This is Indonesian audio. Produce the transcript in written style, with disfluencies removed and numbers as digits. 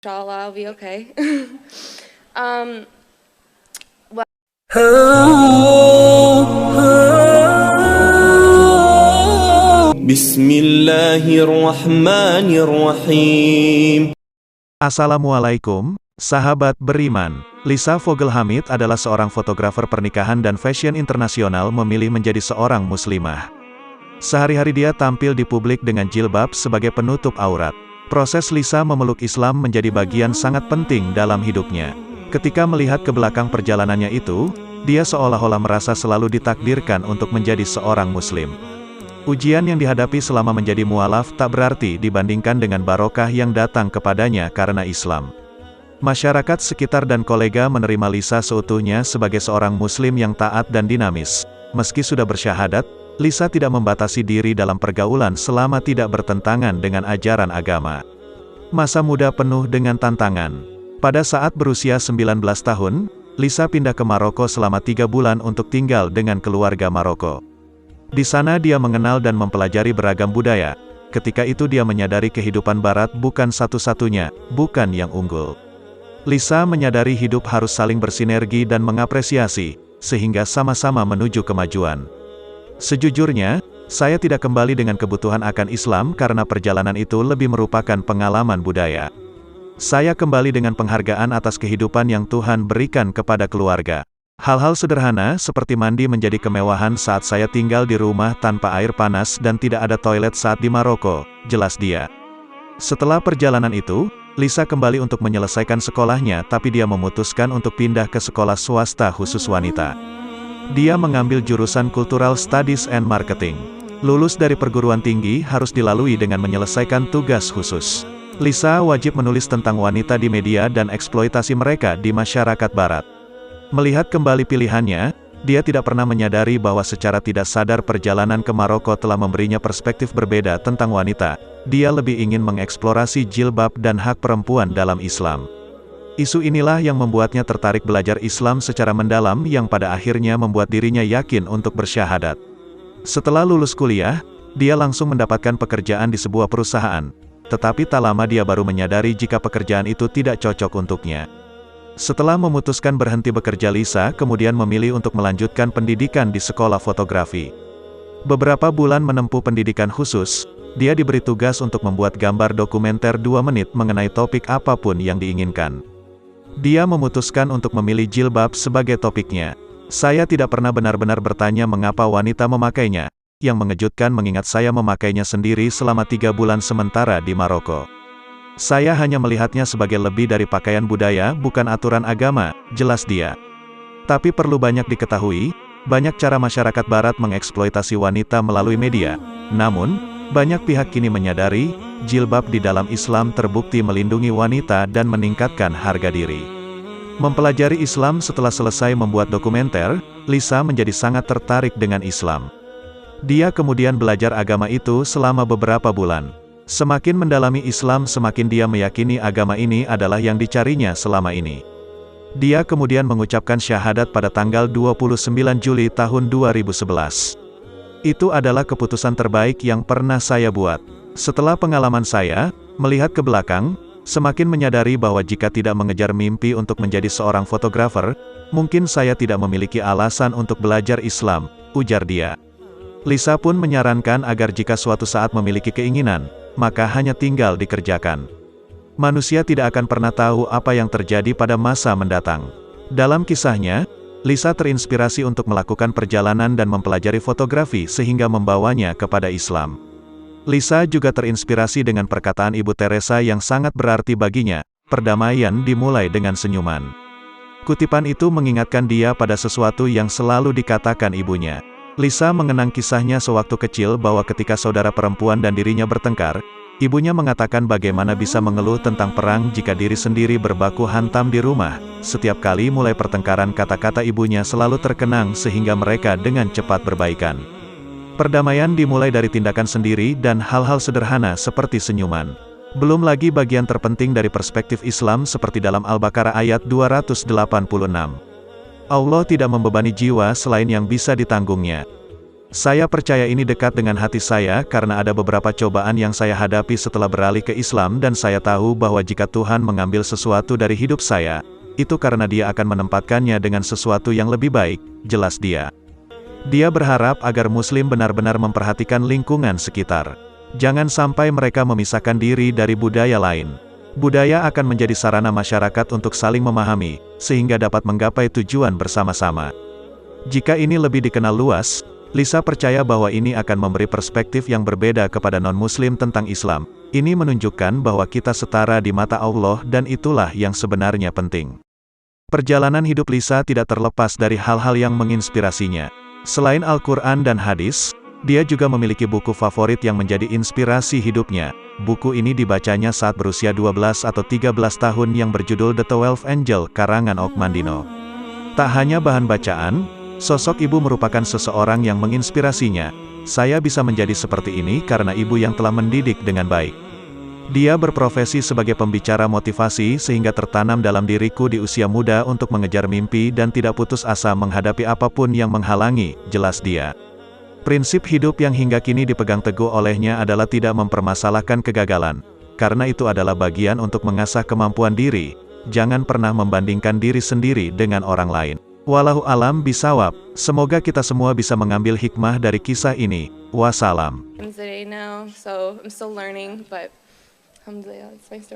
Inshallah, I'll be okay. um, Bismillahirrahmanirrahim. Assalamualaikum, sahabat beriman. Lisa Vogelhamid adalah seorang fotografer pernikahan dan fashion internasional memilih menjadi seorang muslimah. Sehari-hari dia tampil di publik dengan jilbab sebagai penutup aurat. Proses Lisa memeluk Islam menjadi bagian sangat penting dalam hidupnya. Ketika melihat ke belakang perjalanannya itu, dia seolah-olah merasa selalu ditakdirkan untuk menjadi seorang muslim. Ujian yang dihadapi selama menjadi mualaf tak berarti dibandingkan dengan barokah yang datang kepadanya karena Islam. Masyarakat sekitar dan kolega menerima Lisa seutuhnya sebagai seorang muslim yang taat dan dinamis. Meski sudah bersyahadat, Lisa tidak membatasi diri dalam pergaulan selama tidak bertentangan dengan ajaran agama. Masa muda penuh dengan tantangan. Pada saat berusia 19 tahun, Lisa pindah ke Maroko selama 3 bulan untuk tinggal dengan keluarga Maroko. Di sana dia mengenal dan mempelajari beragam budaya. Ketika itu dia menyadari kehidupan barat bukan satu-satunya, bukan yang unggul. Lisa menyadari hidup harus saling bersinergi dan mengapresiasi, sehingga sama-sama menuju kemajuan. Sejujurnya, saya tidak kembali dengan kebutuhan akan Islam karena perjalanan itu lebih merupakan pengalaman budaya. Saya kembali dengan penghargaan atas kehidupan yang Tuhan berikan kepada keluarga. Hal-hal sederhana seperti mandi menjadi kemewahan saat saya tinggal di rumah tanpa air panas dan tidak ada toilet saat di Maroko, jelas dia. Setelah perjalanan itu, Lisa kembali untuk menyelesaikan sekolahnya tapi dia memutuskan untuk pindah ke sekolah swasta khusus wanita. Dia mengambil jurusan Cultural Studies and Marketing. Lulus dari perguruan tinggi harus dilalui dengan menyelesaikan tugas khusus. Lisa wajib menulis tentang wanita di media dan eksploitasi mereka di masyarakat barat. Melihat kembali pilihannya, dia tidak pernah menyadari bahwa secara tidak sadar perjalanan ke Maroko telah memberinya perspektif berbeda tentang wanita. Dia lebih ingin mengeksplorasi jilbab dan hak perempuan dalam Islam. Isu inilah yang membuatnya tertarik belajar Islam secara mendalam yang pada akhirnya membuat dirinya yakin untuk bersyahadat. Setelah lulus kuliah, dia langsung mendapatkan pekerjaan di sebuah perusahaan. Tetapi tak lama dia baru menyadari jika pekerjaan itu tidak cocok untuknya. Setelah memutuskan berhenti bekerja, Lisa kemudian memilih untuk melanjutkan pendidikan di sekolah fotografi. Beberapa bulan menempuh pendidikan khusus, dia diberi tugas untuk membuat gambar dokumenter 2 menit mengenai topik apapun yang diinginkan. Dia memutuskan untuk memilih jilbab sebagai topiknya. Saya tidak pernah benar-benar bertanya mengapa wanita memakainya, yang mengejutkan mengingat saya memakainya sendiri selama 3 bulan sementara di Maroko. Saya hanya melihatnya sebagai lebih dari pakaian budaya, bukan aturan agama, jelas dia. Tapi perlu banyak diketahui, banyak cara masyarakat barat mengeksploitasi wanita melalui media. Namun, banyak pihak kini menyadari, jilbab di dalam Islam terbukti melindungi wanita dan meningkatkan harga diri. Mempelajari Islam setelah selesai membuat dokumenter, Lisa menjadi sangat tertarik dengan Islam. Dia kemudian belajar agama itu selama beberapa bulan. Semakin mendalami Islam, semakin dia meyakini agama ini adalah yang dicarinya selama ini. Dia kemudian mengucapkan syahadat pada tanggal 29 Juli tahun 2011. Itu adalah keputusan terbaik yang pernah saya buat. Setelah pengalaman saya, melihat ke belakang, semakin menyadari bahwa jika tidak mengejar mimpi untuk menjadi seorang fotografer, mungkin saya tidak memiliki alasan untuk belajar Islam, ujar dia. Lisa pun menyarankan agar jika suatu saat memiliki keinginan, maka hanya tinggal dikerjakan. Manusia tidak akan pernah tahu apa yang terjadi pada masa mendatang. Dalam kisahnya, Lisa terinspirasi untuk melakukan perjalanan dan mempelajari fotografi sehingga membawanya kepada Islam. Lisa juga terinspirasi dengan perkataan Ibu Teresa yang sangat berarti baginya, perdamaian dimulai dengan senyuman. Kutipan itu mengingatkan dia pada sesuatu yang selalu dikatakan ibunya. Lisa mengenang kisahnya sewaktu kecil bahwa ketika saudara perempuan dan dirinya bertengkar, ibunya mengatakan bagaimana bisa mengeluh tentang perang jika diri sendiri berbaku hantam di rumah. Setiap kali mulai pertengkaran, kata-kata ibunya selalu terkenang sehingga mereka dengan cepat berbaikan. Perdamaian dimulai dari tindakan sendiri dan hal-hal sederhana seperti senyuman. Belum lagi bagian terpenting dari perspektif Islam seperti dalam Al-Baqarah ayat 286. Allah tidak membebani jiwa selain yang bisa ditanggungnya. Saya percaya ini dekat dengan hati saya karena ada beberapa cobaan yang saya hadapi setelah beralih ke Islam dan saya tahu bahwa jika Tuhan mengambil sesuatu dari hidup saya, itu karena Dia akan menempatkannya dengan sesuatu yang lebih baik, jelas dia. Dia berharap agar Muslim benar-benar memperhatikan lingkungan sekitar. Jangan sampai mereka memisahkan diri dari budaya lain. Budaya akan menjadi sarana masyarakat untuk saling memahami, sehingga dapat menggapai tujuan bersama-sama. Jika ini lebih dikenal luas, Lisa percaya bahwa ini akan memberi perspektif yang berbeda kepada non-Muslim tentang Islam. Ini menunjukkan bahwa kita setara di mata Allah dan itulah yang sebenarnya penting. Perjalanan hidup Lisa tidak terlepas dari hal-hal yang menginspirasinya. Selain Al-Quran dan hadis, dia juga memiliki buku favorit yang menjadi inspirasi hidupnya. Buku ini dibacanya saat berusia 12 atau 13 tahun yang berjudul The 12 Angel karangan Og Mandino. Tak hanya bahan bacaan, sosok ibu merupakan seseorang yang menginspirasinya. Saya bisa menjadi seperti ini karena ibu yang telah mendidik dengan baik. Dia berprofesi sebagai pembicara motivasi sehingga tertanam dalam diriku di usia muda untuk mengejar mimpi dan tidak putus asa menghadapi apapun yang menghalangi, jelas dia. Prinsip hidup yang hingga kini dipegang teguh olehnya adalah tidak mempermasalahkan kegagalan. Karena itu adalah bagian untuk mengasah kemampuan diri. Jangan pernah membandingkan diri sendiri dengan orang lain. Wallahu alam bisawab. Semoga kita semua bisa mengambil hikmah dari kisah ini. Wassalam. Today now, so I'm still learning, but alhamdulillah, that's my story.